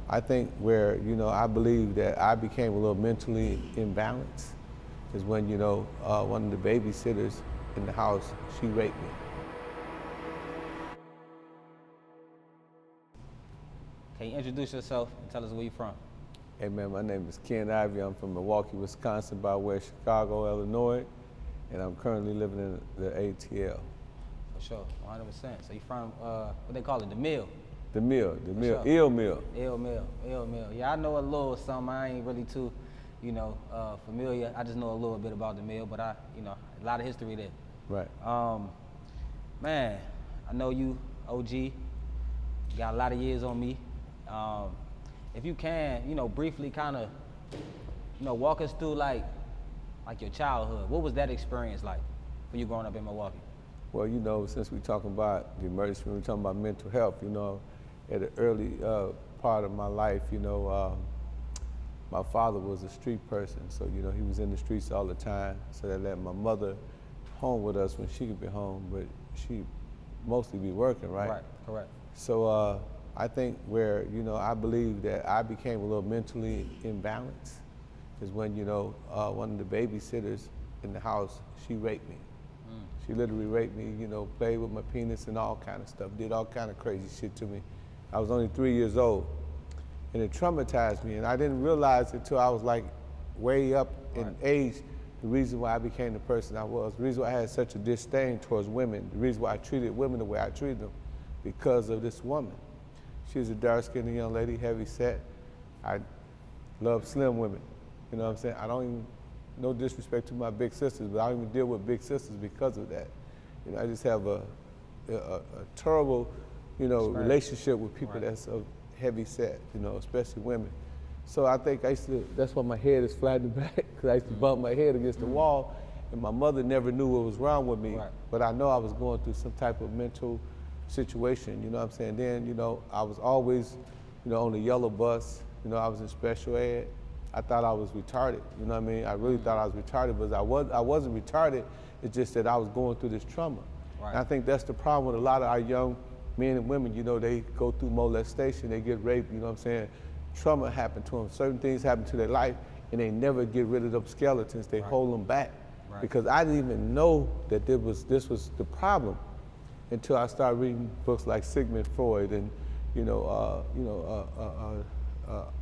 I think where, I believe that I became a little mentally imbalanced is when, one of the babysitters in the house, she raped me. Can you introduce yourself and tell us where you're from? Hey man, my name is Ken Ivey. I'm from Milwaukee, Wisconsin, by way of Chicago, Illinois, and I'm currently living in the ATL. For sure, 100%. So you're from, what they call it, the mill? The mill, Sure. ill mill. Ill mill. Yeah, I know a little something. I ain't really too, familiar. I just know a little bit about the mill, but a lot of history there. Right. Man, I know you, OG, got a lot of years on me. If you can, briefly kind of, walk us through like your childhood. What was that experience like for you growing up in Milwaukee? Well, since we're talking about the emergency room, we're talking about mental health, at an early part of my life, my father was a street person. So, he was in the streets all the time. So that left my mother home with us when she could be home, but she mostly be working, right? Right, correct. So I think where, I believe that I became a little mentally imbalanced is when, one of the babysitters in the house, she raped me. She literally raped me, played with my penis and all kind of stuff, did all kind of crazy shit to me. I was only 3 years old, and it traumatized me, and I didn't realize it until I was like way up in age, the reason why I became the person I was, the reason why I had such a disdain towards women, the reason why I treated women the way I treated them, because of this woman. She was a dark-skinned young lady, heavy set. I love slim women, you know what I'm saying? I don't even, no disrespect to my big sisters, but I don't even deal with big sisters because of that. I just have a terrible, relationship with people that's so heavy set, especially women. So I think that's why my head is flat in the back, because I used to bump my head against the wall, and my mother never knew what was wrong with me, but I know I was going through some type of mental situation, you know what I'm saying? Then, I was always, on the yellow bus, I was in special ed. I thought I was retarded, you know what I mean? I really thought I was retarded, but I wasn't retarded. It's just that I was going through this trauma. And I think that's the problem with a lot of our young men and women, they go through molestation, they get raped, you know what I'm saying? Trauma happened to them. Certain things happen to their life, and they never get rid of those skeletons. They hold them back. Because I didn't even know that this was the problem until I started reading books like Sigmund Freud and,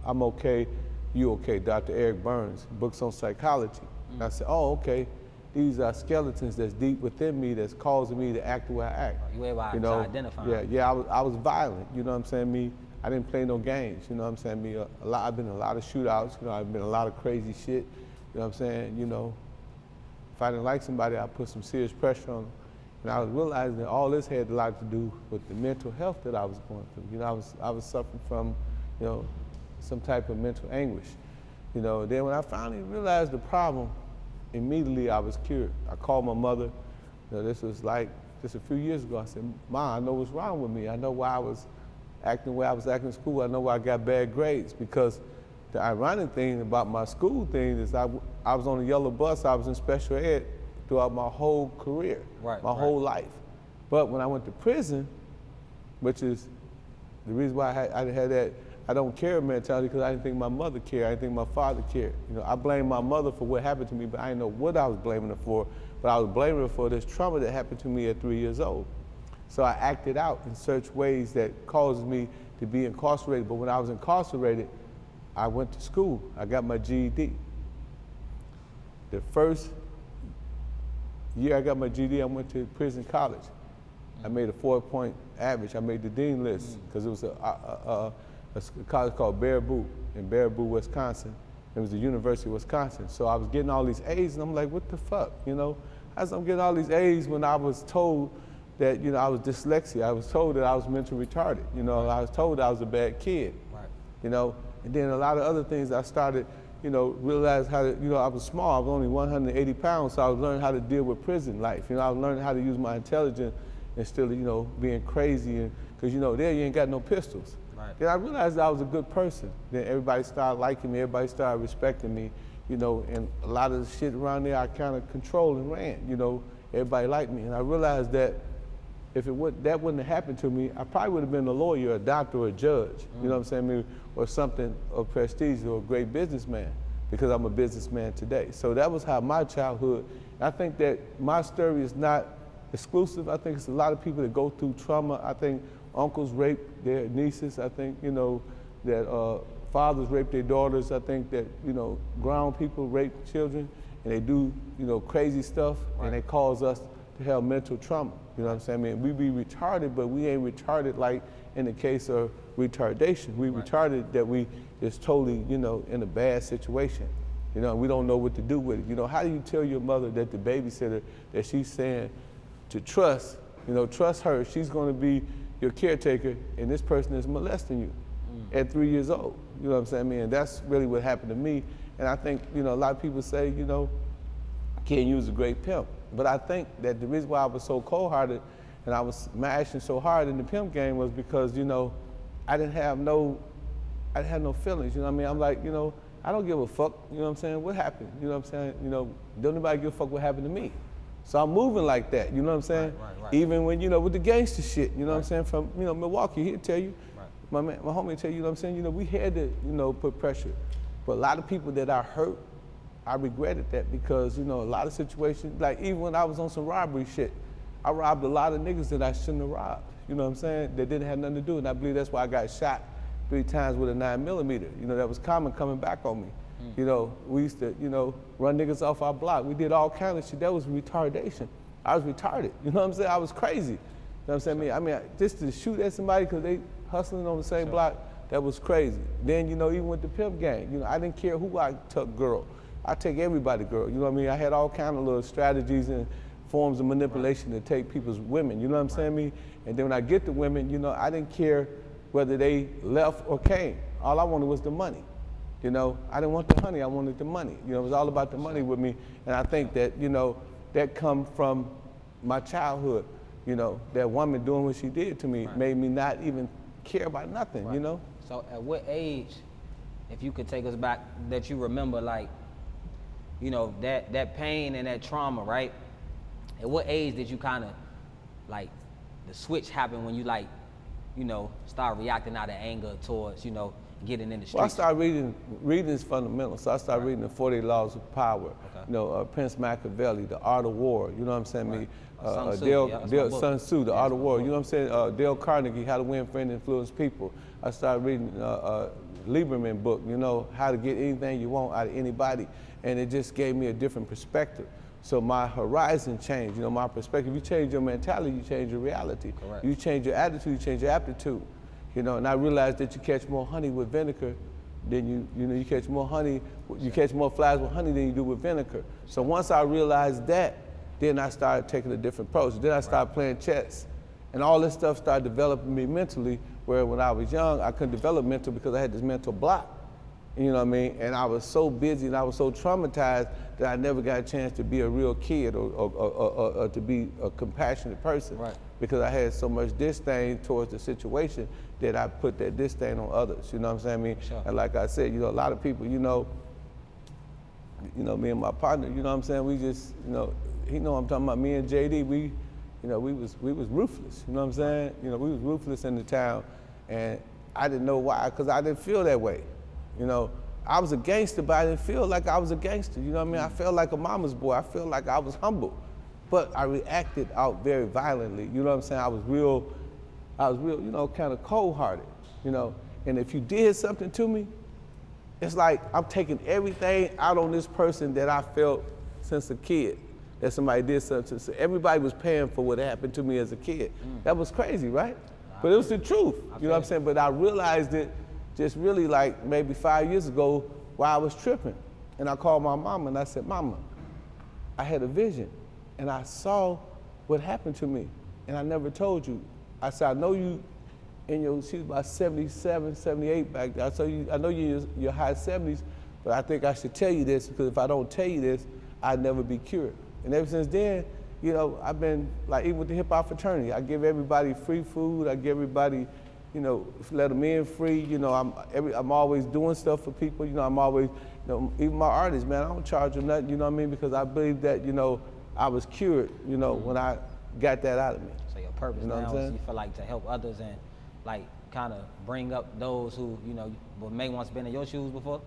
I'm Okay, You Okay, Dr. Eric Burns, books on psychology. And I said, oh, okay, these are skeletons that's deep within me that's causing me to act the way I act. You able to identify. Yeah, I was violent, you know what I'm saying? I didn't play no games, you know what I'm saying? I've been in a lot of shootouts, I've been in a lot of crazy shit, you know what I'm saying? If I didn't like somebody, I put some serious pressure on them. And I was realizing that all this had a lot to do with the mental health that I was going through. I was suffering from, some type of mental anguish. Then when I finally realized the problem, immediately I was cured. I called my mother. This was like just a few years ago. I said, Ma, I know what's wrong with me. I know why I was acting the way I was acting in school. I know why I got bad grades, because the ironic thing about my school thing is I was on the yellow bus. I was in special ed throughout my whole career, my whole life. But when I went to prison, which is the reason why I had that I don't care mentality, because I didn't think my mother cared. I didn't think my father cared. I blamed my mother for what happened to me, but I didn't know what I was blaming her for. But I was blaming her for this trauma that happened to me at 3 years old. So I acted out in such ways that caused me to be incarcerated. But when I was incarcerated, I went to school. I got my GED. The first year I got my GED, I went to prison college. I made a 4-point average. I made the dean list because it was a college called Baraboo in Baraboo, Wisconsin. It was the University of Wisconsin. So I was getting all these A's, and I'm like, what the fuck, As I'm getting all these A's when I was told that, I was dyslexic. I was told that I was mentally retarded. I was told I was a bad kid. And then a lot of other things I started, realized how to, I was small. I was only 180 pounds, so I was learning how to deal with prison life. I was learning how to use my intelligence instead of, being crazy. Because, there you ain't got no pistols. Then I realized I was a good person. Then everybody started liking me. Everybody started respecting me. And a lot of the shit around there I kind of controlled and ran. Everybody liked me. And I realized that if that wouldn't have happened to me, I probably would have been a lawyer, a doctor, or a judge, you know what I'm saying, maybe, or something of prestige, or a great businessman, because I'm a businessman today. So that was how my childhood, I think that my story is not exclusive. I think it's a lot of people that go through trauma. I think uncles rape their nieces. I think, you know, that fathers rape their daughters. I think that, you know, grown people rape children, and they do, you know, crazy stuff, and they cause us to have mental trauma. You know what I'm saying? I mean, we be retarded, but we ain't retarded like in the case of retardation. We retarded that we is totally, you know, in a bad situation. You know, we don't know what to do with it. You know, how do you tell your mother that the babysitter that she's saying to trust, you know, trust her, she's gonna be your caretaker, and this person is molesting you at 3 years old? You know what I'm saying? I mean, and that's really what happened to me. And I think, you know, a lot of people say, you know, Ken, you was a great pimp. But I think that the reason why I was so cold-hearted and I was mashing so hard in the pimp game was because, you know, I didn't have no feelings, you know what I mean? I'm like, you know, I don't give a fuck, you know what I'm saying? What happened? You know what I'm saying? You know, don't nobody give a fuck what happened to me. So I'm moving like that, you know what I'm saying? Right. Even when, you know, with the gangster shit, you know what I'm saying? From, you know, Milwaukee, he'll tell you, my homie will tell you, you know what I'm saying? You know, we had to, you know, put pressure. But a lot of people that I hurt, I regretted that because, you know, a lot of situations, like even when I was on some robbery shit, I robbed a lot of niggas that I shouldn't have robbed, you know what I'm saying? That didn't have nothing to do, and I believe that's why I got shot 3 times with a 9mm. You know, that was common coming back on me. You know, we used to, you know, run niggas off our block. We did all kind of shit. That was retardation. I was retarded, you know what I'm saying? I was crazy. You know what I'm saying? I mean, just to shoot at somebody because they hustling on the same block, that was crazy. Then, you know, even with the pimp gang, you know, I didn't care who I took girl. I take everybody girl, you know what I mean? I had all kind of little strategies and forms of manipulation to take people's women, you know what I'm saying? Me? And then when I get the women, you know, I didn't care whether they left or came. All I wanted was the money. You know, I didn't want the honey, I wanted the money. You know, it was all about the money with me. And I think that, you know, that come from my childhood. You know, that woman doing what she did to me made me not even care about nothing, you know? So at what age, if you could take us back, that you remember, like, you know, that pain and that trauma, right? At what age did you kind of, like, the switch happen when you, like, you know, start reacting out of anger towards, you know, getting in the streets? Well, I started reading is fundamental. So I started reading the 40 Laws of Power. You know, Prince Machiavelli, The Art of War, you know what I'm saying? Sun Tzu, The Art of War, you know what I'm saying? Dale Carnegie, How to Win Friends and Influence People. I started reading Lieberman book, you know, How to Get Anything You Want Out of Anybody. And it just gave me a different perspective. So my horizon changed, you know, my perspective. You change your mentality, you change your reality. Correct. You change your attitude, you change your aptitude. You know, and I realized that you catch more honey with vinegar than you catch more honey, you catch more flies with honey than you do with vinegar. So once I realized that, then I started taking a different approach. Then I started playing chess. And all this stuff started developing me mentally, where when I was young, I couldn't develop mental because I had this mental block. You know what I mean? And I was so busy and I was so traumatized that I never got a chance to be a real kid or to be a compassionate person. Because I had so much disdain towards the situation that I put that disdain on others. You know what I'm saying? I mean, and like I said, you know, a lot of people, you know, me and my partner, you know what I'm saying? We just, you know, he know I'm talking about. Me and JD, we was ruthless. You know what I'm saying? You know, we was ruthless in the town, and I didn't know why, because I didn't feel that way. You know, I was a gangster, but I didn't feel like I was a gangster. You know what I mean? I felt like a mama's boy. I felt like I was humble, but I reacted out very violently. You know what I'm saying? I was real, you know, kind of cold-hearted. You know, and if you did something to me, it's like I'm taking everything out on this person that I felt since a kid. That somebody did something. So everybody was paying for what happened to me as a kid. That was crazy, right? But it was the truth. You know what I'm saying? But I realized it just really like maybe 5 years ago while I was tripping. And I called my mama and I said, Mama, I had a vision and I saw what happened to me and I never told you. I said, I know you in your, she was about 77, 78 back then. I know you in your high 70s, but I think I should tell you this because if I don't tell you this, I'd never be cured. And ever since then, you know, I've been like, even with the hip hop fraternity, I give everybody free food. I give everybody, you know, let them in free. You know, I'm always doing stuff for people. You know, I'm always, you know, even my artists, man, I don't charge them nothing. You know what I mean? Because I believe that, you know, I was cured. You know, when I got that out of me. So your purpose You know what now I'm is saying? you feel like to help others and like kind of bring up those who, you know, may once been in your shoes before?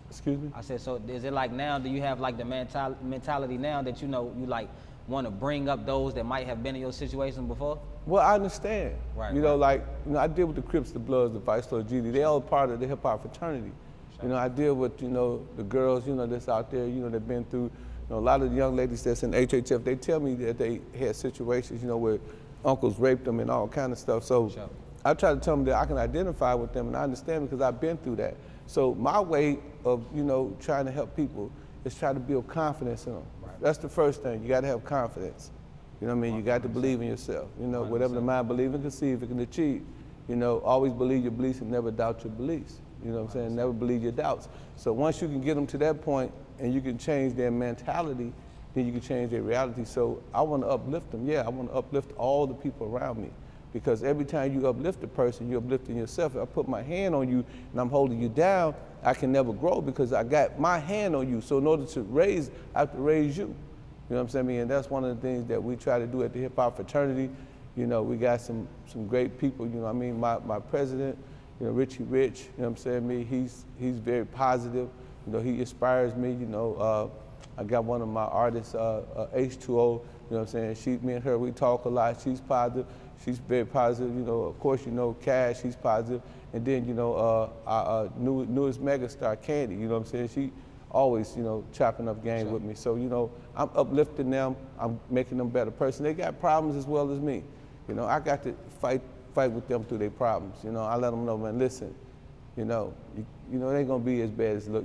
Excuse me? I said, so is it like now, do you have like the mentality now that you know you like want to bring up those that might have been in your situation before? Well, I understand. Right, You know, right. like, you know, I deal with the Crips, the Bloods, the Vice Lord GD. They all part of the hip hop fraternity. Sure. You know, I deal with, you know, the girls, you know, that's out there, you know, that been through, you know, a lot of the young ladies that's in HHF, they tell me that they had situations, you know, where uncles raped them and all kind of stuff. So Sure. I try to tell them that I can identify with them and I understand because I've been through that. So my way of, you know, trying to help people is try to build confidence in them. Right. That's the first thing. You got to have confidence. You know what I mean? You got to believe in yourself. You know, whatever the mind believes and conceive, it can achieve. You know, always believe your beliefs and never doubt your beliefs. You know what I'm saying? Never believe your doubts. So once you can get them to that point and you can change their mentality, then you can change their reality. So I want to uplift them. Yeah, I want to uplift all the people around me. Because every time you uplift a person, you're uplifting yourself. If I put my hand on you and I'm holding you down, I can never grow because I got my hand on you. So in order to raise, I have to raise you. You know what I'm saying? And that's one of the things that we try to do at the hip hop fraternity. You know, we got some great people. You know, I mean, my president, you know, Richie Rich. You know what I'm saying? Me, he's very positive. You know, he inspires me. You know, I got one of my artists, H2O. You know what I'm saying? Me and her, we talk a lot. She's positive. She's very positive. You know, of course, you know, Cash. She's positive. And then, you know, our newest megastar, Candy. You know what I'm saying? She always, you know, chopping up game with me. So, you know, I'm uplifting them. I'm making them a better person. They got problems as well as me. You know, I got to fight with them through their problems. You know, I let them know, man, listen, you know, it ain't gonna be as bad as it look.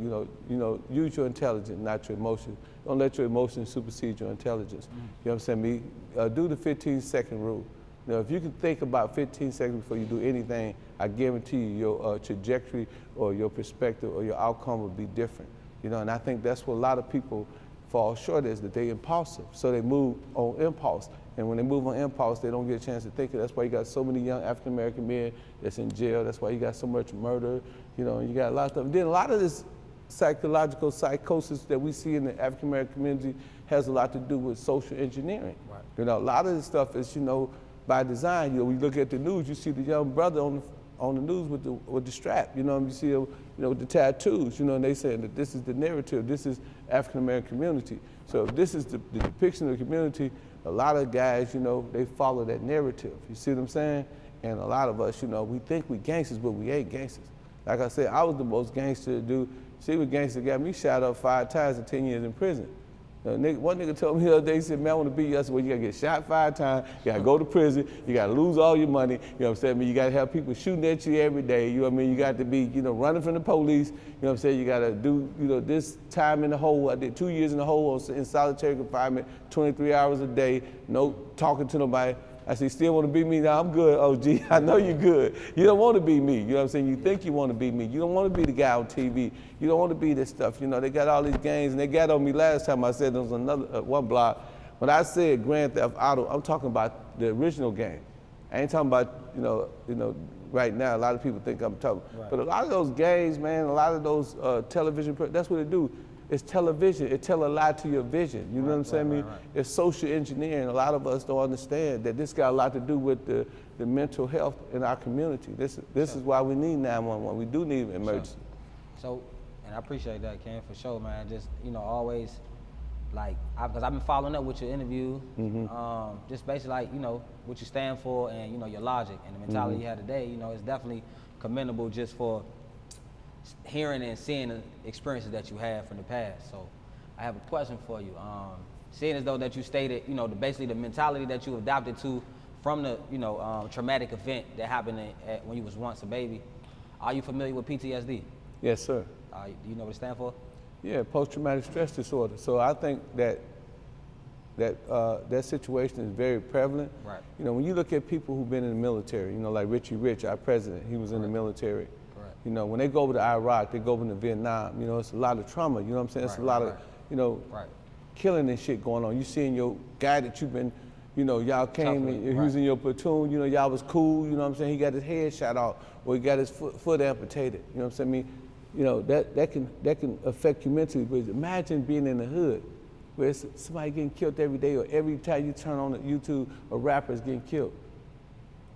You know, use your intelligence, not your emotions. Don't let your emotions supersede your intelligence. You know what I'm saying? Do the 15-second rule. You know, if you can think about 15 seconds before you do anything, I guarantee you your trajectory or your perspective or your outcome will be different. You know, and I think that's what a lot of people fall short is, that they impulsive. So they move on impulse. And when they move on impulse, they don't get a chance to think. That's why you got so many young African-American men that's in jail. That's why you got so much murder. You know, and you got a lot of stuff. Then a lot of this psychological psychosis that we see in the African-American community has a lot to do with social engineering. Right. You know, a lot of this stuff is, you know, by design. You know, when you look at the news, you see the young brother on the news with the strap. You know, you see him, you know, with the tattoos. You know, and they saying that this is the narrative. This is African American community. So if this is the depiction of the community, a lot of guys, you know, they follow that narrative. You see what I'm saying? And a lot of us, you know, we think we gangsters, but we ain't gangsters. Like I said, I was the most gangster dude. See what gangster got me shot up 5 times and 10 years in prison. One nigga told me the other day, he said, man, I want to beat you. I said, well, you got to get shot 5 times, you got to go to prison, you got to lose all your money, you know what I'm saying? I mean, you got to have people shooting at you every day, you know what I mean? You got to be, you know, running from the police, you know what I'm saying? You got to do, you know, this time in the hole. I did 2 years in the hole in solitary confinement, 23 hours a day, no talking to nobody. I said, you still want to beat me? Now I'm good, OG. I know you're good. You don't want to be me. You know what I'm saying? You think you want to be me. You don't want to be the guy on TV. You don't want to be this stuff. You know, they got all these games, and they got on me last time I said there was another one blog. When I said Grand Theft Auto, I'm talking about the original game. I ain't talking about, you know, right now, a lot of people think I'm talking. Right. But a lot of those games, man, a lot of those television, that's what they do. It's television. It tell a lie to your vision. You know what I'm saying? Right. It's social engineering. A lot of us don't understand that this got a lot to do with the mental health in our community. This is why we need 911. We do need emergency. So, and I appreciate that, Ken, for sure, man. Just, you know, always, like, because I've been following up with your interview, just basically, like, you know, what you stand for and, you know, your logic and the mentality you had today, you know, it's definitely commendable just for hearing and seeing the experiences that you had from the past. So I have a question for you. Seeing as though that you stated, you know, basically the mentality that you adopted to from the, you know, traumatic event that happened when you was once a baby, are you familiar with PTSD? Yes, sir. Do you know what it stands for? Yeah, post-traumatic stress disorder. So I think that situation is very prevalent. Right. You know, when you look at people who've been in the military, you know, like Richie Rich, our president, he was in the military. You know, when they go over to Iraq, they go over to Vietnam, you know, it's a lot of trauma, you know what I'm saying? It's a lot of, you know, killing and shit going on. You seeing your guy that you've been, you know, y'all came and he was in your platoon, you know, y'all was cool, you know what I'm saying? He got his head shot off or he got his foot amputated, you know what I'm saying? I mean, you know, that can affect you mentally, but imagine being in the hood where it's somebody getting killed every day, or every time you turn on YouTube, a rapper is getting killed.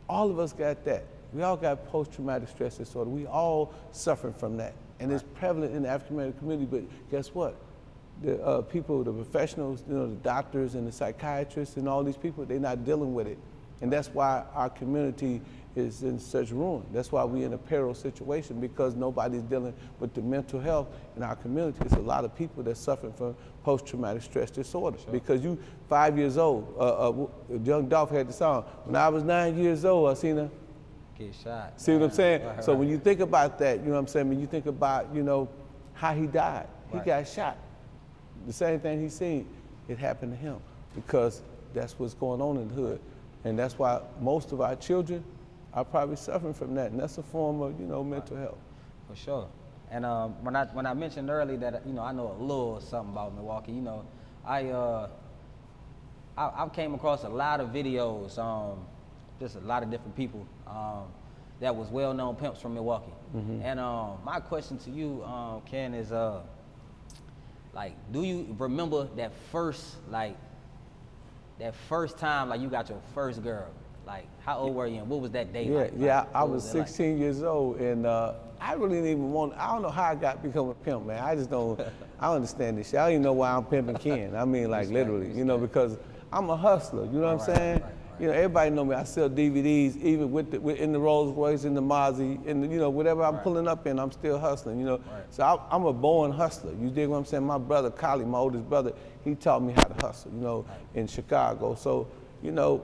All of us got that. We all got post-traumatic stress disorder. We all suffering from that. And it's prevalent in the African-American community, but guess what? The people, the professionals, you know, the doctors and the psychiatrists and all these people, they're not dealing with it. And that's why our community is in such ruin. That's why we're in a peril situation, because nobody's dealing with the mental health in our community. It's a lot of people that's suffering from post-traumatic stress disorder. Sure. Because you 5 years old, Young Dolph had the song, when I was 9 years old, I seen her get shot. See what I'm saying? Right, so right. when you think about that, you know what I'm saying, when you think about, you know, how he died, he Right. got shot. The same thing he seen, it happened to him, because that's what's going on in the hood. And that's why most of our children are probably suffering from that, and that's a form of, you know, mental health. For sure. And when I mentioned earlier that, you know, I know a little something about Milwaukee, you know, I came across a lot of videos, just a lot of different people that was well-known pimps from Milwaukee. Mm-hmm. And my question to you, Ken, is like, do you remember that first time, like, you got your first girl? Like, how old were you and what was that day like? Yeah, like, I was 16 years old, and I really didn't even want, I don't know how I become a pimp, man. I just don't, I don't understand this shit. I don't even know why I'm Pimpin Ken. I mean, like, literally, you know, because I'm a hustler, you know what I'm saying? Right. You know, everybody know me. I sell DVDs, even in the Rolls Royce, in the Mozzie, in the, you know, whatever I'm pulling up in, I'm still hustling, you know. Right. So I'm a born hustler. You dig what I'm saying? My brother, Kali, my oldest brother, he taught me how to hustle, you know, in Chicago. So, you know,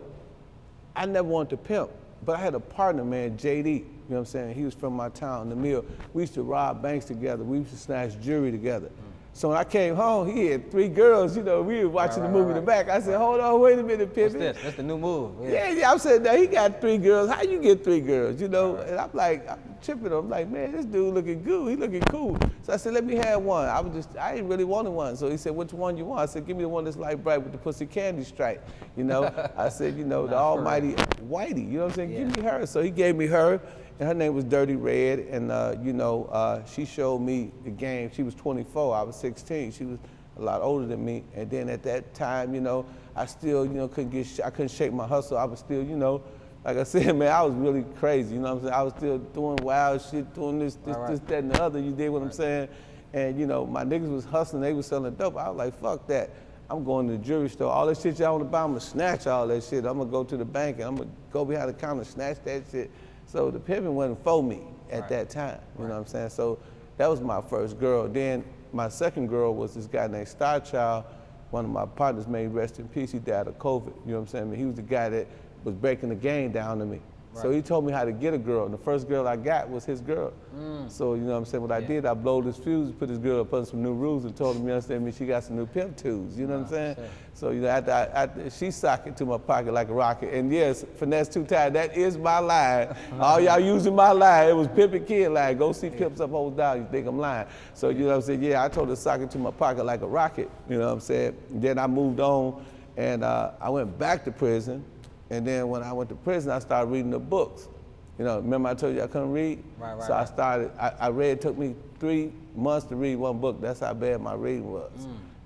I never wanted to pimp, but I had a partner, man, JD, you know what I'm saying? He was from my town, the mill. We used to rob banks together. We used to snatch jewelry together. So when I came home, he had 3 girls, you know, we were watching the movie in the back. I said, hold on, wait a minute, Pimpin. What's this? That's the new move. Yeah, I'm saying, now he got 3 girls. How you get 3 girls, you know? And I'm like, I'm tripping. I'm like, man, this dude looking good. He looking cool. So I said, let me have one. I ain't really wanted one. So he said, which one you want? I said, give me the one that's light bright with the pussy candy stripe, you know? I said, you know, the almighty Whitey, you know what I'm saying? Yeah. Give me her. So he gave me her. And her name was Dirty Red, and you know, she showed me the game. She was 24, I was 16. She was a lot older than me. And then at that time, you know, I still, you know, I couldn't shake my hustle. I was still, you know, like I said, man, I was really crazy. You know what I'm saying? I was still doing wild shit, doing this, that, and the other. You dig what I'm saying? And you know, my niggas was hustling. They was selling dope. I was like, fuck that. I'm going to the jewelry store. All that shit y'all want to buy, I'm gonna snatch all that shit. I'm gonna go to the bank and I'm gonna go behind the counter and snatch that shit. So the pimping wasn't for me at that time, you know what I'm saying? So that was my first girl. Then my second girl was this guy named Starchild. One of my partners, may rest in peace, he died of COVID, you know what I'm saying? I mean, he was the guy that was breaking the game down to me. So he told me how to get a girl, and the first girl I got was his girl. So, you know what I'm saying, what I did, I blowed his fuse, put his girl up on some new rules and told him, you understand me, she got some new pimp tools, you know what I'm saying? Sure. So, you know, after she socked it to my pocket like a rocket, and yes, finesse 2 times, that is my line. All y'all using my line, it was Pimpin Ken line, go see pimps up, hold down, you think I'm lying. So, you know what I'm saying, yeah, I told her to sock it to my pocket like a rocket, you know what I'm saying? And then I moved on, and I went back to prison, and then when I went to prison, I started reading the books. You know, remember I told you I couldn't read? So I started, I read, it took me 3 months to read one book. That's how bad my reading was.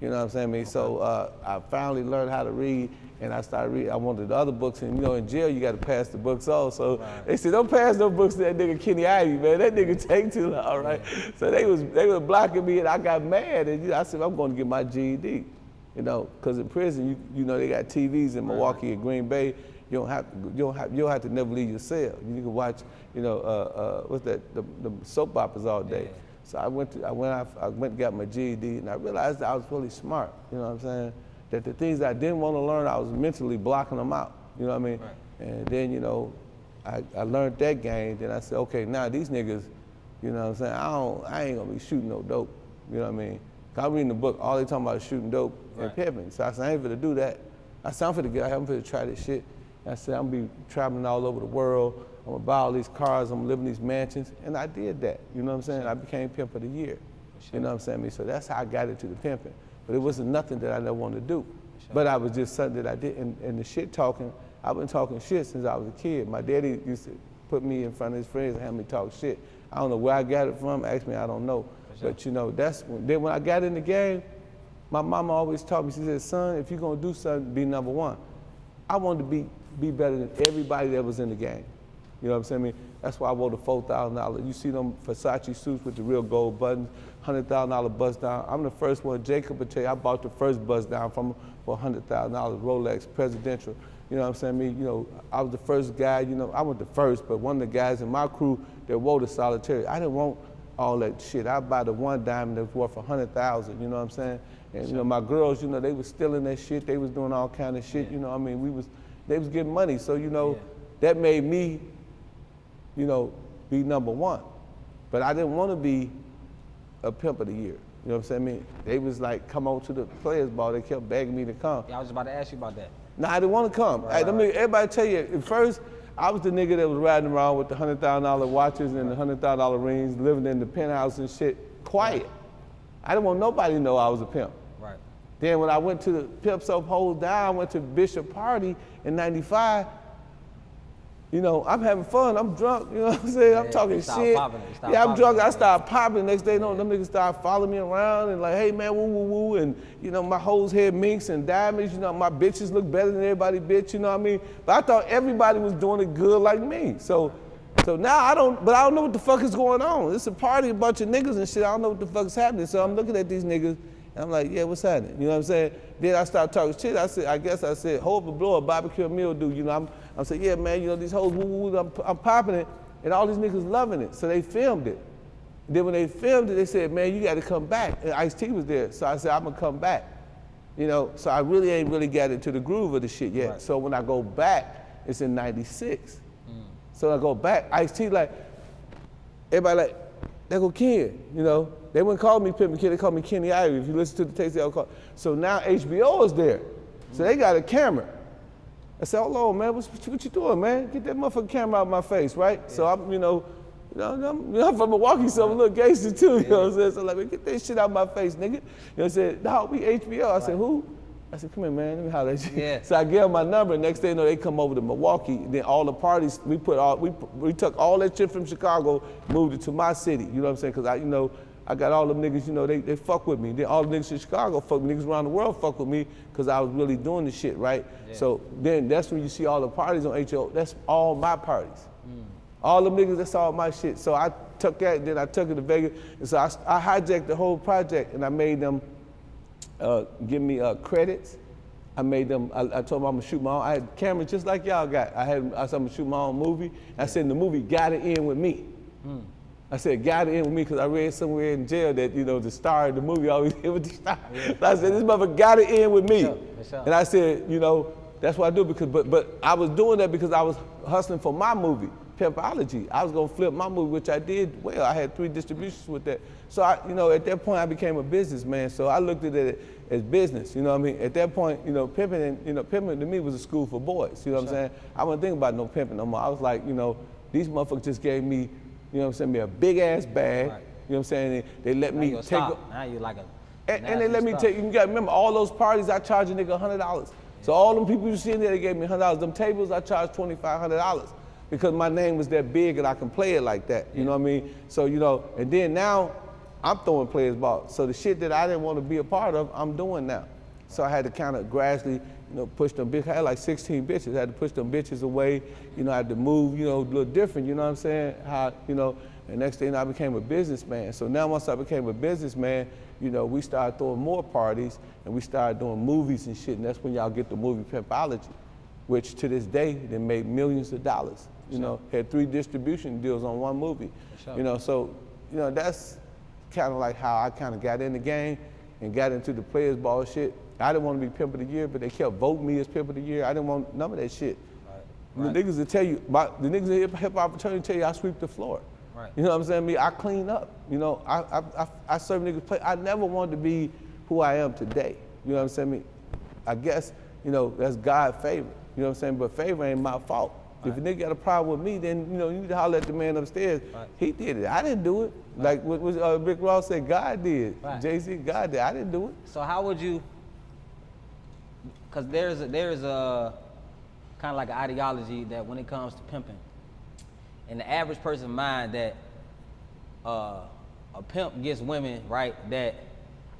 You know what I'm saying? Okay. So I finally learned how to read, and I started reading. I wanted the other books, and you know, in jail you got to pass the books off. So they said, don't pass no books to that nigga Kenny Ivy, man. That nigga take too long, right? So they were blocking me, and I got mad, and I said, I'm going to get my GED. You know, because in prison, you know, they got TVs in Milwaukee and Green Bay. You don't have to never leave your cell. You can watch, you know, what's that? The soap operas all day. Yeah. So I went and got my GED, and I realized that I was really smart. You know what I'm saying? That the things that I didn't want to learn, I was mentally blocking them out. You know what I mean? Right. And then, you know, I learned that game. Then I said, okay, now these niggas, you know what I'm saying? I ain't gonna be shooting no dope. You know what I mean? Cause I'm reading the book, all they talking about is shooting dope and pimping. So I said, I ain't finna do that. I said, I'm finna try this shit. I said, I'm gonna be traveling all over the world. I'm gonna buy all these cars, I'm gonna live in these mansions. And I did that, you know what I'm saying? I became Pimp of the Year, you know what I'm saying? So that's how I got into the pimping. But it wasn't nothing that I never wanted to do. But I was just something that I did. And the shit talking, I've been talking shit since I was a kid. My daddy used to put me in front of his friends and have me talk shit. I don't know where I got it from, ask me, I don't know. But you know, then when I got in the game, My mama always taught me, she said, son, if you're gonna do something, be number one. I wanted to be better than everybody that was in the game. You know what I'm saying? I mean, that's why I wore the $4,000. You see them Versace suits with the real gold buttons, $100,000 bust down. I'm the first one. Jacob will tell you, I bought the first bust down from for $100,000, Rolex, presidential. You know what I'm saying? I mean, you know, I was the first guy, you know, I wasn't the first, but one of the guys in my crew that wore the solitary. I didn't want all that shit. I buy the one diamond that was worth 100,000, you know what I'm saying? And you know, my girls, you know, they was stealing that shit. They was doing all kind of shit, you know. I mean, they was getting money. So, you know, that made me, you know, be number one. But I didn't want to be a pimp of the year. You know what I'm saying? I mean, they was like, come on to the players ball. They kept begging me to come. Yeah, I was about to ask you about that. No, I didn't want to come. Right. Everybody tell you, at first, I was the nigga that was riding around with the $100,000 watches and the $100,000 rings, living in the penthouse and shit, quiet. I didn't want nobody to know I was a pimp. Right. Then when I went to the Pimp So Hold Down, I went to Bishop Party in '95, you know, I'm having fun, I'm drunk, you know what I'm saying? I'm talking shit. Yeah, I'm drunk, I started popping. The next day, them niggas started following me around and like, hey man, woo, woo, woo. And you know, my hoes had minks and diamonds, you know, my bitches look better than everybody bitch, you know what I mean? But I thought everybody was doing it good like me. So now I don't know what the fuck is going on. It's a party, a bunch of niggas and shit, I don't know what the fuck is happening. So I'm looking at these niggas and I'm like, yeah, what's happening? You know what I'm saying? Then I started talking shit. I said, hold the blow, a barbecue meal, dude. You know, I'm saying, yeah, man, you know, these hoes, woo, woo, I'm popping it, and all these niggas loving it. So they filmed it. And then when they filmed it, they said, man, you got to come back. And Ice-T was there. So I said, I'm going to come back. You know, so I really ain't really got into the groove of the shit yet. Right. So when I go back, it's in '96. So I go back, Ice-T like, everybody like, there go Ken, you know. They wouldn't call me Pimpin Ken, they call me Kenny Ivory. If you listen to the tape, they'll call. So now HBO is there. So they got a camera. I said, hold on, man, what you doing, man? Get that motherfucking camera out of my face, right? Yeah. So I'm, I'm from Milwaukee, so I'm a little gangster too, you know what I'm saying? So like, man, get that shit out of my face, nigga. You know what I'm saying? No, we HBO. I said, who? I said, come here, man, let me holler at you. Yeah. So I gave them my number, and next thing you know, they come over to Milwaukee. Then all the parties, we took all that shit from Chicago, moved it to my city, you know what I'm saying? Because I got all them niggas, you know, they fuck with me. Then all the niggas in Chicago fuck with me, niggas around the world fuck with me, because I was really doing the shit, right? Yeah. So then that's when you see all the parties on HBO, that's all my parties. All them niggas, that's all my shit. So I took that, then I took it to Vegas, and so I hijacked the whole project, and I made them give me credits. I made them, I told them I'm gonna shoot my own, I had cameras just like y'all got. I said I'm gonna shoot my own movie. I said the movie gotta end with me. I said gotta end with me because I read somewhere in jail that, you know, the star of the movie always end with the star. Yeah. So I said this motherfucker gotta end with me. For sure. And I said, you know, that's what I do because, but I was doing that because I was hustling for my movie, Pimpology. I was gonna flip my movie, which I did well. I had 3 distributions with that. So at that point I became a businessman. So I looked at it as business, you know what I mean? At that point, you know, pimping to me was a school for boys, you know what I'm saying? I wasn't thinking about no pimping no more. I was like, you know, these motherfuckers just gave me, you know what I'm saying, me a big ass bag, right. You know what I'm saying? They let me take Now you like a and they let me take, you gotta remember all those parties I charged a nigga $100. Yeah. So all them people you see in there, they gave me $100. Them tables I charged $2,500 because my name was that big and I can play it like that, you know what I mean? So, you know, and then now I'm throwing players ball. So the shit that I didn't want to be a part of, I'm doing now. So I had to kind of gradually, you know, push them bitches. I had like 16 bitches. I had to push them bitches away. You know, I had to move, you know, a little different, you know what I'm saying? How, you know, and next thing I became a businessman. So now once I became a businessman, you know, we started throwing more parties and we started doing movies and shit. And that's when y'all get the movie Pimpology, which to this day, they made millions of dollars. You know, had 3 distribution deals on 1 movie. You know, so, you know, that's kind of like how I kind of got in the game and got into the players ball shit. I didn't want to be Pimp of the Year, but they kept voting me as Pimp of the Year. I didn't want none of that shit. Right. The niggas will tell you, the niggas in hip hop fraternity tell you I sweep the floor. Right. You know what I'm saying? I clean up. You know, I serve niggas play. I never wanted to be who I am today. You know what I'm saying? I guess, you know, that's God's favor. You know what I'm saying? But favor ain't my fault. Right. If a nigga got a problem with me, then, you know, you need to holler at the man upstairs. Right. He did it. I didn't do it. Right. Like what Rick Ross said, God did. Right. Jay-Z, God did. I didn't do it. So how would you, because there's a kind of like an ideology that when it comes to pimping, in the average person's mind that a pimp gets women, right, that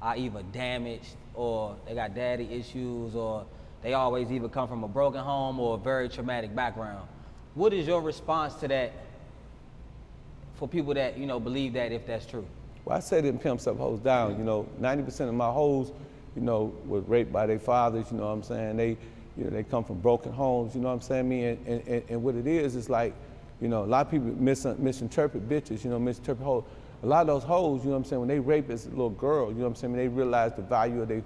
are either damaged, or they got daddy issues, or they always either come from a broken home or a very traumatic background. What is your response to that for people that, you know, believe that, if that's true? Well, I say them pimps up, hoes down. You know, 90% of my hoes, you know, was raped by their fathers, you know what I'm saying? They, you know, they come from broken homes, you know what I'm saying? And what it is like, you know, a lot of people misinterpret bitches, you know, misinterpret hoes. A lot of those hoes, you know what I'm saying, when they rape as a little girl, you know what I'm saying, they realize the value of the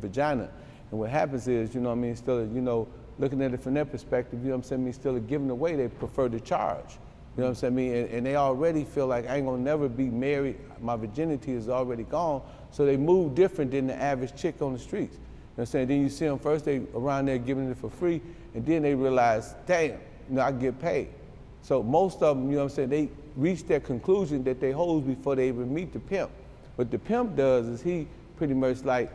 vagina. And what happens is, you know what I mean, instead of, you know, looking at it from their perspective, you know what I'm saying, instead of giving away, they prefer to charge. You know what I'm saying? And they already feel like I ain't gonna never be married, my virginity is already gone, so they move different than the average chick on the streets. You know what I'm saying? Then you see them first, they around there giving it for free, and then they realize, damn, you know, I get paid. So most of them, you know what I'm saying, they reach their conclusion that they hoes before they even meet the pimp. What the pimp does is he pretty much like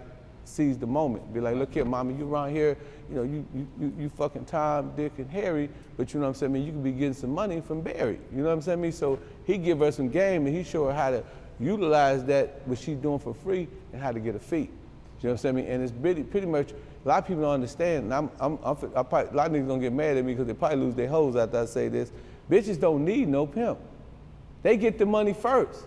seize the moment. Be like, look here, mama, you around here, you know, you fucking Tom, Dick, and Harry, but you know what I'm saying, I mean, you could be getting some money from Barry. You know what I'm saying? I mean, so he give her some game and he show her how to utilize that, what she's doing for free, and how to get a fee. You know what I'm saying? I mean, and it's pretty much, a lot of people don't understand, and I probably, a lot of niggas gonna get mad at me because they probably lose their hoes after I say this. Bitches don't need no pimp. They get the money first.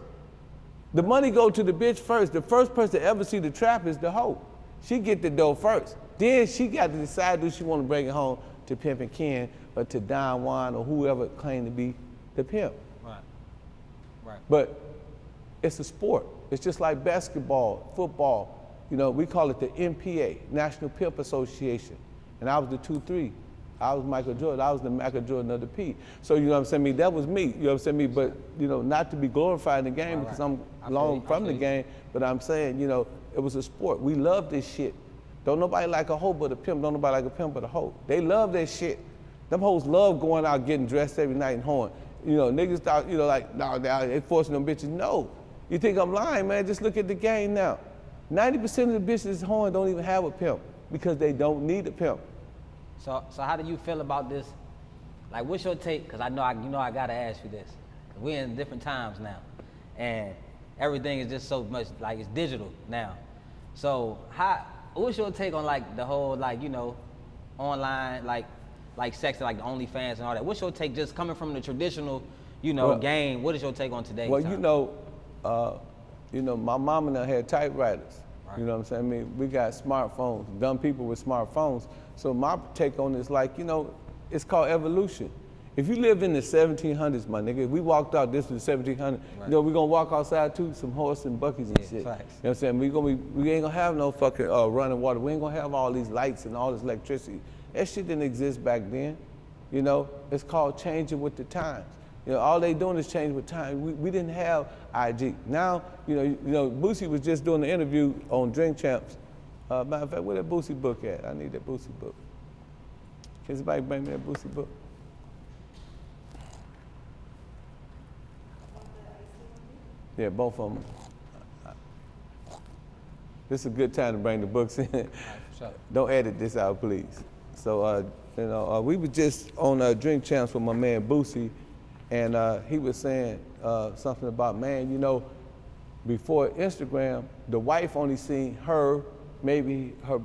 The money go to the bitch first. The first person to ever see the trap is the hoe. She get the dough first. Then she got to decide, do she want to bring it home to Pimpin Ken or to Don Juan or whoever claimed to be the pimp. Right. Right. But it's a sport. It's just like basketball, football. You know, we call it the NPA, National Pimp Association. And I was the 2-3. I was Michael Jordan. I was the Michael Jordan of the P. So, you know what I'm saying? That was me. You know what I'm saying? But, you know, not to be glorified in the game because I'm long from the game, but I'm saying, you know, it was a sport. We love this shit. Don't nobody like a hoe but a pimp. Don't nobody like a pimp but a hoe. They love that shit. Them hoes love going out getting dressed every night and hoeing. You know, niggas thought, you know, like, no, they forcing them bitches. No. You think I'm lying, man? Just look at the game now. 90% of the bitches hoeing don't even have a pimp because they don't need a pimp. So how do you feel about this? Like, what's your take? Because I know I gotta ask you this. We're in different times now, and everything is just so much like it's digital now. So what's your take on like the whole like, you know, online like sex, like the OnlyFans and all that? What's your take just coming from the traditional, you know, game? What is your take on today's time? You know, my mom and I had typewriters. Right. You know what I'm saying? I mean, we got smartphones, dumb people with smartphones. So my take on this, like, you know, it's called evolution. If you live in the 1700s, my nigga, if we walked out, this was 1700, right. You know, we're gonna walk outside too, some horse and buckies and shit. Facts. You know what I'm saying? We ain't gonna have no fucking running water. We ain't gonna have all these lights and all this electricity. That shit didn't exist back then. You know, it's called changing with the times. You know, all they doing is change with time. We didn't have IG. Now, you know, Boosie was just doing the interview on Drink Champs. Matter of fact, where that Boosie book at? I need that Boosie book. Can somebody bring me that Boosie book? Yeah, both of them. This is a good time to bring the books in. Right, sure. Don't edit this out, please. So, you know, we were just on Drink Champs with my man Boosie, and he was saying something about, man, you know, before Instagram, the wife only seen her, maybe her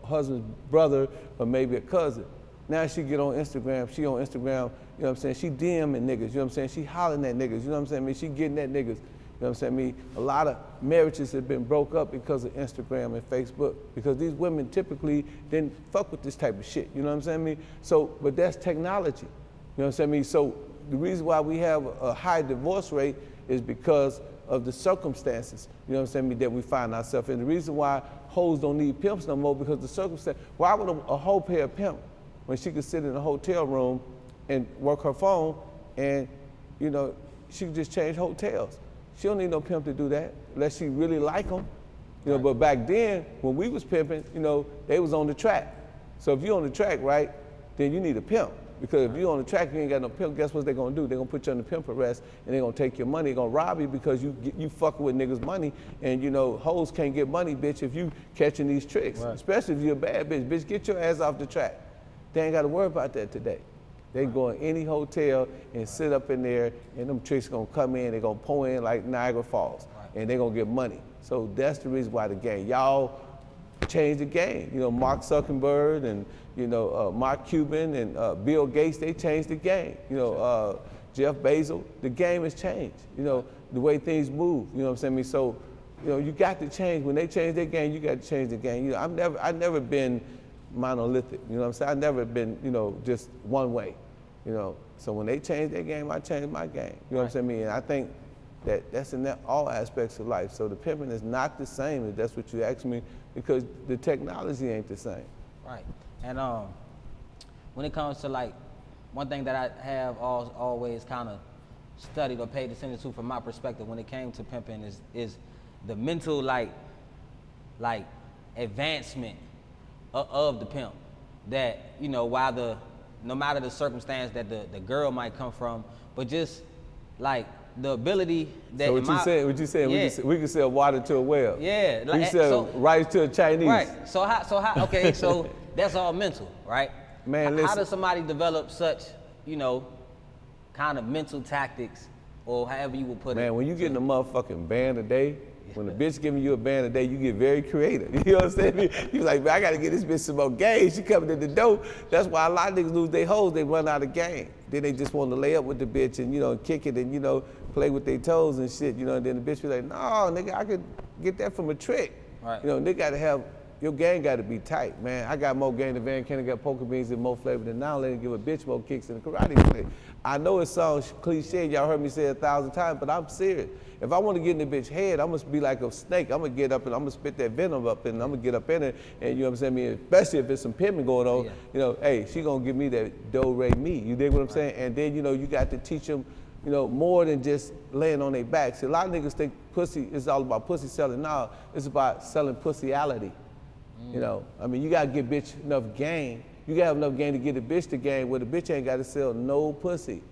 husband's brother, or maybe a cousin. Now she get on Instagram, you know what I'm saying, she DMing niggas, you know what I'm saying, she hollering at niggas, you know what I'm saying, I mean, she getting at niggas, you know what I'm saying, I mean, a lot of marriages have been broke up because of Instagram and Facebook, because these women typically didn't fuck with this type of shit, you know what I'm saying, I mean, so, but that's technology, you know what I'm saying, I mean, so the reason why we have a high divorce rate is because of the circumstances, you know what I'm saying, that we find ourselves in. The reason why hoes don't need pimps no more because the circumstance. Why would a hoe pay a pimp when she could sit in a hotel room and work her phone and, you know, she could just change hotels. She don't need no pimp to do that unless she really like them. You know, right. But back then, when we was pimping, you know, they was on the track. So if you're on the track, right, then you need a pimp. Because if you're on the track, you ain't got no pimp, guess what they're gonna do? They're gonna put you on the pimp arrest and they're gonna take your money, they're gonna rob you because you fucking with niggas' money, and you know, hoes can't get money, bitch, if you catching these tricks. Right. Especially if you're a bad bitch. Bitch, get your ass off the track. They ain't gotta worry about that today. They go in any hotel and sit up in there, and them tricks gonna come in, they're gonna pour in like Niagara Falls. Right. and they're gonna get money. So that's the reason why the game. Y'all changed the game. You know, Mark Zuckerberg and, you know, Mark Cuban and Bill Gates, they changed the game. You know, Jeff Bezos, the game has changed. You know, the way things move, you know what I'm saying? So, you know, you got to change. When they change their game, you got to change the game. You know, I've never been monolithic, you know what I'm saying? I've never been, you know, just one way, you know. So when they change their game, I change my game, you know what I'm saying? And I think that's in all aspects of life. So the pimping is not the same, if that's what you asked me, because the technology ain't the same. Right. And when it comes to like, one thing that I have always kind of studied or paid attention to from my perspective when it came to pimping is the mental like advancement of the pimp. That, you know, no matter the circumstance that the girl might come from, but just like the ability that. So what you saying? Yeah. We can sell water to a well. Yeah. We sell rice to a Chinese. Right. So how? Okay. So that's all mental, right? Man, how listen. does somebody develop such, you know, kind of mental tactics, or however you would put it? Man, when you getting a motherfucking band a day, when the bitch giving you a band a day, you get very creative. You know what I'm saying? You like, man, I gotta get this bitch some more game. She coming in the door. That's why a lot of niggas lose their hoes. They run out of game. Then they just want to lay up with the bitch and, you know, kick it and, you know, play with their toes and shit. You know, and then the bitch be like, no, nigga, I could get that from a trick. Right. You know, nigga gotta have, your game gotta be tight, man. I got more game than Van Cannon, got poker beans and more flavor than now. Let him give a bitch more kicks than a karate play. I know it sounds cliche, y'all heard me say it 1,000 times, but I'm serious. If I want to get in the bitch head, I'm gonna be like a snake. I'm gonna get up and I'm gonna spit that venom up and I'm gonna get up in it, and you know what I'm saying? Especially if there's some pimping going on, you know, hey, she gonna give me that do, re, mi. You dig what I'm saying? And then, you know, you got to teach them, you know, more than just laying on their backs. See, a lot of niggas think pussy is all about pussy selling. No, it's about selling pussyality. You know, I mean, you gotta give bitch enough game. You gotta have enough game to get a bitch to game where the bitch ain't gotta sell no pussy.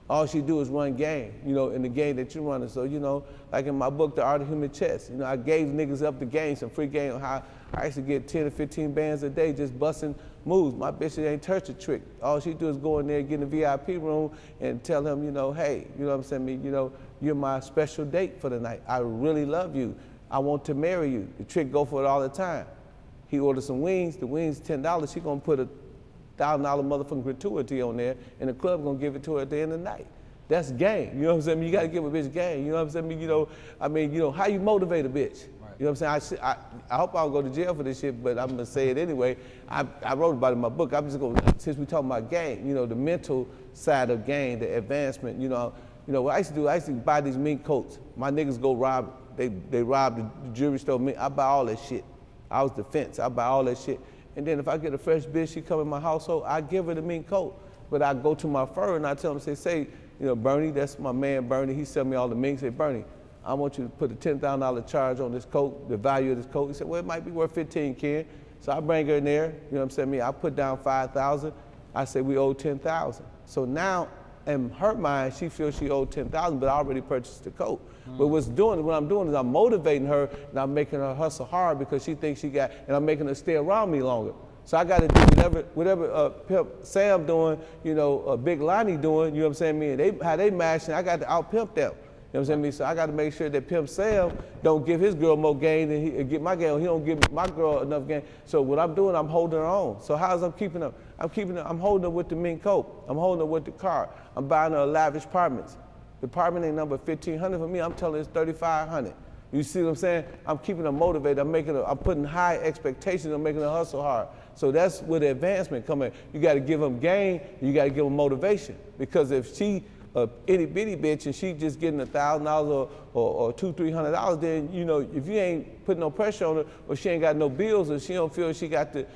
All she do is run game, you know, in the game that you're running. So, you know, like in my book, The Art of Human Chess, you know, I gave niggas up the game, some free game on how I actually get 10 to 15 bands a day just busting moves. My bitch ain't touch a trick. All she do is go in there, get in the VIP room and tell him, you know, hey, you know what I'm saying, you know, you're my special date for the night. I really love you. I want to marry you. The trick go for it all the time. He ordered some wings, the wings $10, she gonna put a $1,000 motherfucking gratuity on there, and the club gonna give it to her at the end of the night. That's game, you know what I'm saying? You gotta give a bitch game, you know what I'm saying? You know, how you motivate a bitch? Right. You know what I'm saying? I hope I don't go to jail for this shit, but I'm gonna say it anyway. I wrote about it in my book. I'm just gonna, since we talking about game, you know, the mental side of game, the advancement, you know, what I used to buy these mink coats. My niggas go rob, they rob the jewelry store, I buy all that shit. I was the fence, I buy all that shit. And then if I get a fresh bitch, she come in my household, I give her the mink coat. But I go to my fur and I tell him, say, you know, Bernie, that's my man Bernie, he sell me all the minks. Say, Bernie, I want you to put a $10,000 charge on this coat, the value of this coat. He said, well, it might be worth 15, Ken. So I bring her in there, you know what I'm saying? I put down 5,000, I say we owe 10,000. So now, in her mind, she feels she owed 10,000, but I already purchased the coat. But what I'm doing is I'm motivating her and I'm making her hustle hard because she thinks she got, and I'm making her stay around me longer. So I got to do whatever Pimp Sam doing, you know, Big Lonnie doing, you know what I'm saying? How they mashing, I got to out-pimp them. You know what I'm saying? So I got to make sure that Pimp Sam don't give his girl more game than he get my game. He don't give my girl enough game. So what I'm doing, I'm holding her on. So how's I'm keeping her? I'm holding her with the mink coat. I'm holding her with the car. I'm buying her lavish apartments. The apartment ain't number 1,500 for me. I'm telling her it's 3,500. You see what I'm saying? I'm keeping her motivated. I'm putting high expectations. I'm making her hustle hard. So that's where the advancement come in. You got to give them game. You got to give them motivation. Because if she itty bitty bitch and she just getting $1,000 or $200-300, then you know if you ain't putting no pressure on her or she ain't got no bills or she don't feel she got to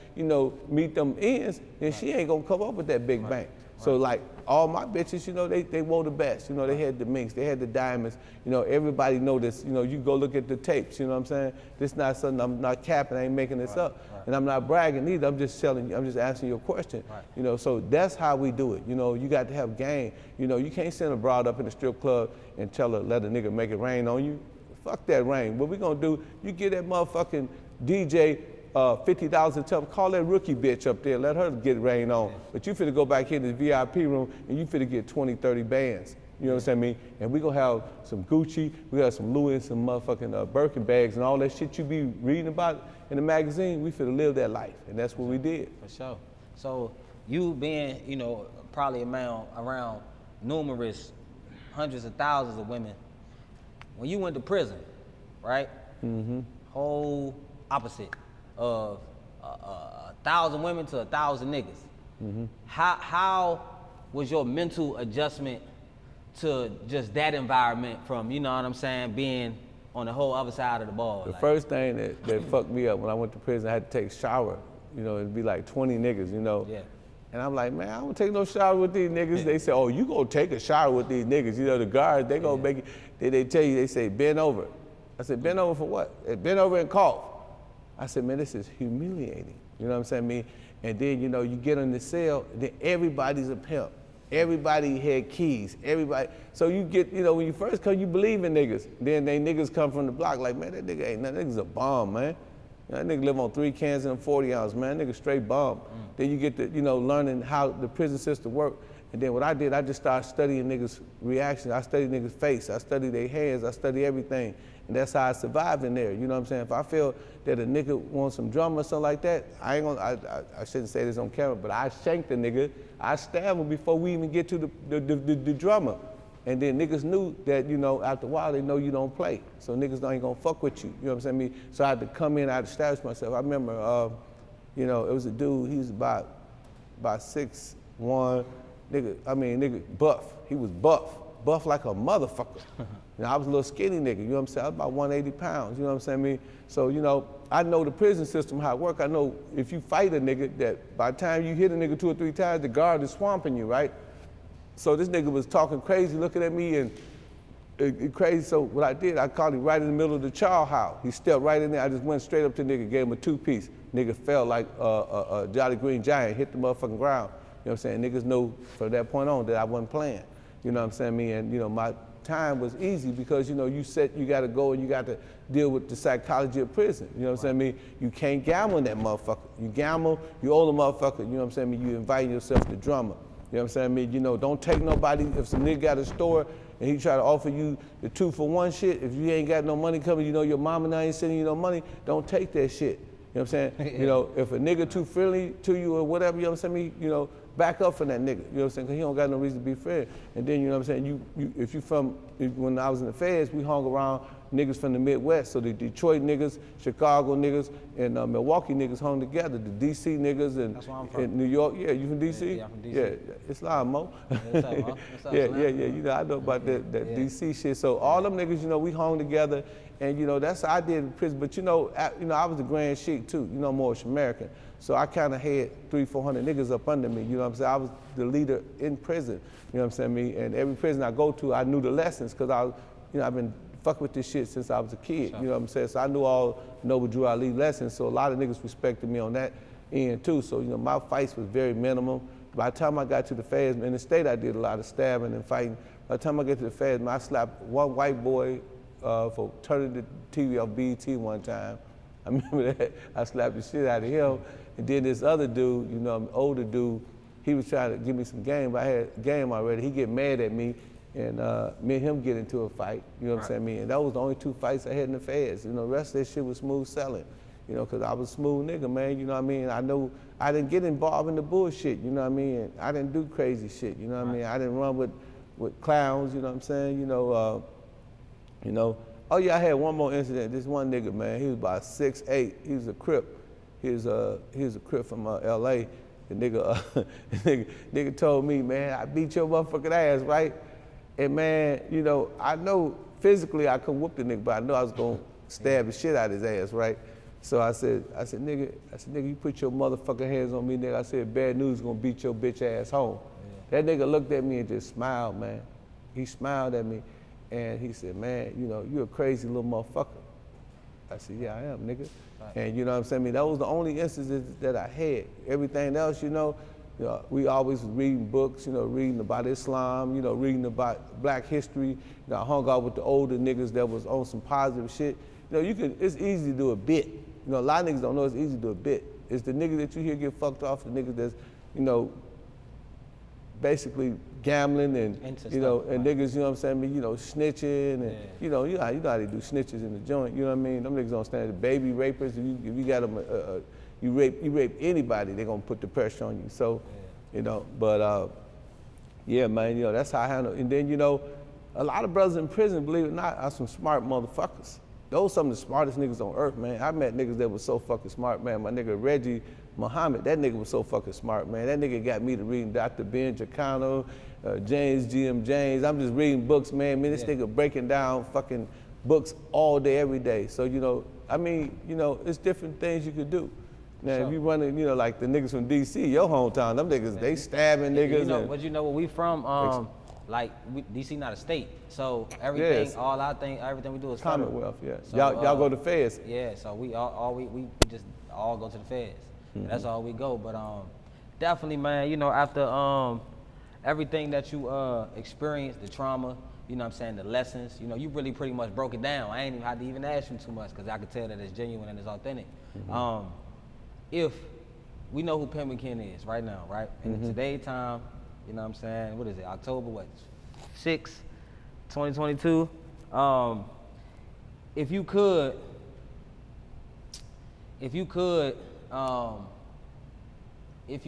meet them ends, then she ain't gonna come up with that big bank. So like all my bitches, you know, they wore the best. You know, they had the minks, they had the diamonds. You know, everybody know this. You know, you go look at the tapes. You know what I'm saying? This not something I'm not capping. I ain't making this up, and I'm not bragging either. I'm just telling you. I'm just answering your question. You know, so that's how we do it. You know, you got to have game. You know, you can't send a broad up in the strip club and tell her let a nigga make it rain on you. Fuck that rain. What we gonna do? You get that motherfucking DJ. $50 and tell them, call that rookie bitch up there, let her get rain on. But you finna go back in the VIP room and you finna get 20, 30 bands. You know what I'm saying, me? And we gonna have some Gucci, we got some Louis and some motherfucking Birkin bags and all that shit you be reading about in the magazine. We finna live that life, and that's what we did. For sure. So you being, you know, probably around numerous hundreds of thousands of women, when you went to prison, right? Mm-hmm. Whole opposite of 1,000 women to 1,000 niggas. Mm-hmm. How was your mental adjustment to just that environment from, you know what I'm saying, being on the whole other side of the ball? The first thing that fucked me up when I went to prison, I had to take a shower. You know, it'd be like 20 niggas, you know. Yeah. And I'm like, man, I don't take no shower with these niggas. They say, oh, you gonna take a shower with these niggas. You know, the guards, they gonna make it, they tell you, they say, bend over. I said, bend over for what? They bend over and cough. I said, man, this is humiliating. You know what I'm saying, me? And then, you know, you get in the cell, then everybody's a pimp. Everybody had keys, everybody. So you get, you know, when you first come, you believe in niggas. Then they niggas come from the block like, man, that nigga ain't nothing, that nigga's a bomb, man. That nigga live on 3 cans and a 40 ounce, man. That nigga straight bomb. Then you get to, you know, learning how the prison system work. And then what I did, I just started studying niggas' reactions. I studied niggas' face. I studied their hands. I studied everything. And that's how I survived in there. You know what I'm saying? If I feel that a nigga wants some drama or something like that, I shouldn't say this on camera, but I shanked the nigga. I stabbed him before we even get to the drama. And then niggas knew that, you know, after a while, they know you don't play. So niggas ain't gonna fuck with you. You know what I'm saying? So I had to come in, I had to establish myself. I remember, you know, it was a dude, he was about 6'1", nigga buff. He was buff like a motherfucker. You know, I was a little skinny nigga, you know what I'm saying? I was about 180 pounds, you know what I'm saying? Me. So, you know, I know the prison system, how it work. I know if you fight a nigga, that by the time you hit a nigga 2 or 3 times, the guard is swamping you, right? So this nigga was talking crazy, looking at me and crazy. So what I did, I caught him right in the middle of the chow house. He stepped right in there. I just went straight up to the nigga, gave him a 2-piece. Nigga fell like a Jolly Green Giant, hit the motherfucking ground. You know what I'm saying? Niggas knew from that point on that I wasn't playing. You know what I'm saying? Me and, you know, my time was easy because, you know, you gotta go and you got to deal with the psychology of prison. You know what I'm saying? Me, you can't gamble in that motherfucker. You gamble, you owe the motherfucker. You know what I'm saying? Me, you invite yourself to drama. You know what I'm saying? I mean, you know, don't take nobody, if some nigga got a store and he try to offer you the 2-for-1 shit, if you ain't got no money coming, you know your mama now ain't sending you no money, don't take that shit. You know what I'm saying? You know, if a nigga too friendly to you or whatever, you know what I'm saying? You know, back up from that nigga, you know what I'm saying? Cause he don't got no reason to be friend. And then, you know what I'm saying? If you when I was in the feds, we hung around niggas from the Midwest. So the Detroit niggas, Chicago niggas, and Milwaukee niggas hung together. The DC niggas and New York. Yeah, you from DC? Yeah, I'm from DC. Yeah, it's live, Mo. What's up, Mo? What's up, yeah. You know, I know about that DC shit. So all them niggas, you know, we hung together, and you know, that's how I did in prison. But you know, I was the Grand Sheik too. You know, Moorish American. So I kind of had 300-400 niggas up under me. You know what I'm saying? I was the leader in prison. You know what I'm saying? Me, and every prison I go to, I knew the lessons because I've been fuck with this shit since I was a kid. Sure. You know what I'm saying? So I knew all Noble Drew Ali lessons. So a lot of niggas respected me on that end too. So, you know, my fights was very minimum. By the time I got to the feds, in the state I did a lot of stabbing and fighting. By the time I get to the feds, I slapped one white boy for turning the TV off BET one time. I remember that. I slapped the shit out of him. And then this other dude, you know, an older dude, he was trying to give me some game, but I had a game already. He get mad at me, and me and him get into a fight, you know what I'm saying? And that was the only 2 fights I had in the feds. You know, the rest of that shit was smooth selling, you know, because I was a smooth nigga, man, you know what I mean? I know I didn't get involved in the bullshit, you know what I mean? And I didn't do crazy shit, you know what I mean? I didn't run with clowns, you know what I'm saying? You know, oh yeah, I had one more incident. This one nigga, man, he was about 6'8", he was a Crip. He was a Crip from LA. The nigga told me, man, I beat your motherfucking ass, right? And man, you know, I know physically I could whoop the nigga, but I know I was gonna stab the shit out of his ass, right? So I said, nigga, you put your motherfucking hands on me, nigga. I said, bad news gonna beat your bitch ass home. Yeah. That nigga looked at me and just smiled, man. He smiled at me and he said, man, you know, you a crazy little motherfucker. I said, yeah, I am, nigga. Right. And you know what I'm saying? I mean, that was the only instances that I had. Everything else, you know, we always was reading books, you know, reading about Islam, you know, reading about black history. You know, I hung out with the older niggas that was on some positive shit. You know, it's easy to do a bit. You know, a lot of niggas don't know it's easy to do a bit. It's the niggas that you hear get fucked off, the niggas that's, you know, basically gambling and Into you know, stuff, and right. niggas, you know what I'm saying, you know, snitching and Yeah. you know how they do snitches in the joint. You know what I mean? Them niggas don't stand the baby rapers. If you got them, you rape anybody, they gonna put the pressure on you. So, you know, but yeah, man, you know, that's how I handle it. And then, you know, a lot of brothers in prison, believe it or not, are some smart motherfuckers. Those some of the smartest niggas on earth, man. I met niggas that was so fucking smart, man. My nigga Reggie Muhammad, that nigga was so fucking smart, man. That nigga got me to reading Dr. Ben Jacano, James G.M. James. I'm just reading books, man. This nigga breaking down fucking books all day, every day. So, you know, I mean, you know, it's different things you could do. Now, if you running, you know, like the niggas from D.C., your hometown, them niggas, they stabbing niggas. You know, but you know where we from? Like DC not a state, so everything, Yes. all our thing, everything we do is federal. Commonwealth, yeah. So, y'all go to feds. Yeah, so we just all go to the feds. That's all we go. But definitely, man, you know, after everything that you experienced, the trauma, you know what I'm saying, the lessons, you know, you really pretty much broke it down. I ain't even had to even ask you too much because I could tell that it's genuine and it's authentic. If we know who Pimpin Ken is right now, right? And in today's time, you know what I'm saying, what is it, October 6, 2022? If you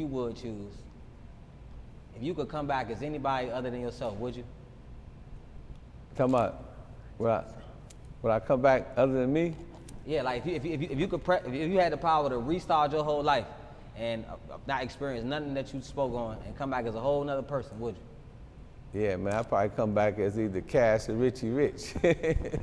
would choose, if you could come back as anybody other than yourself, would you? Come on. Would I come back other than me? Yeah, like if you had the power to restart your whole life and not experience nothing that you spoke on and come back as a whole nother person, would you? Yeah, man, I'd probably come back as either Cash or Richie Rich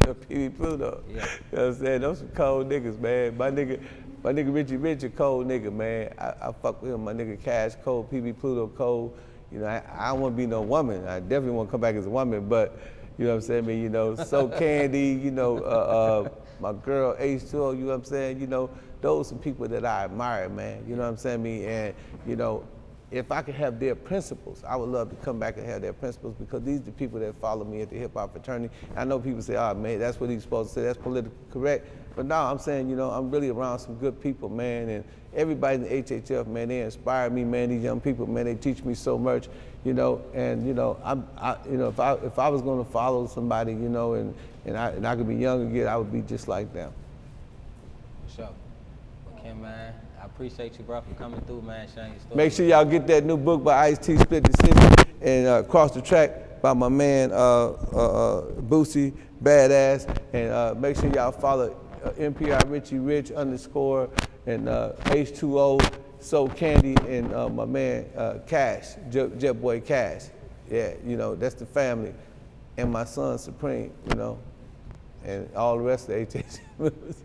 or P.B. Pluto. Yeah. You know what I'm saying? Those some cold niggas, man. My nigga Richie Rich a cold nigga, man. I fuck with him. My nigga Cash cold, P.B. Pluto cold. You know, I don't want to be no woman. I definitely want to come back as a woman, but you know what I'm saying? I mean, you know, So Candy, you know, my girl H2O, you know what I'm saying? You know, those are some people that I admire, man. You know what I'm saying? And, you know, if I could have their principles, I would love to come back and have their principles because these are the people that follow me at the hip hop fraternity. I know people say, oh man, that's what he's supposed to say, that's politically correct. But no, I'm saying, you know, I'm really around some good people, man. And everybody in the HHF, man, they inspire me, man. These young people, man, they teach me so much, you know. And, you know, you know, if I was gonna follow somebody, you know, and I could be young again, I would be just like them. For sure. Okay, man. I appreciate you, bro, for coming through, man, sharing your story. Make sure y'all get that new book by Ice-T, Split the City, and Cross the Track by my man Boosie, Badass. And make sure y'all follow NPR Richie Rich _ and H2O, So Candy, and my man Cash, Jet Boy Cash. Yeah, you know, that's the family. And my son Supreme, you know, and all the rest of the HHF members.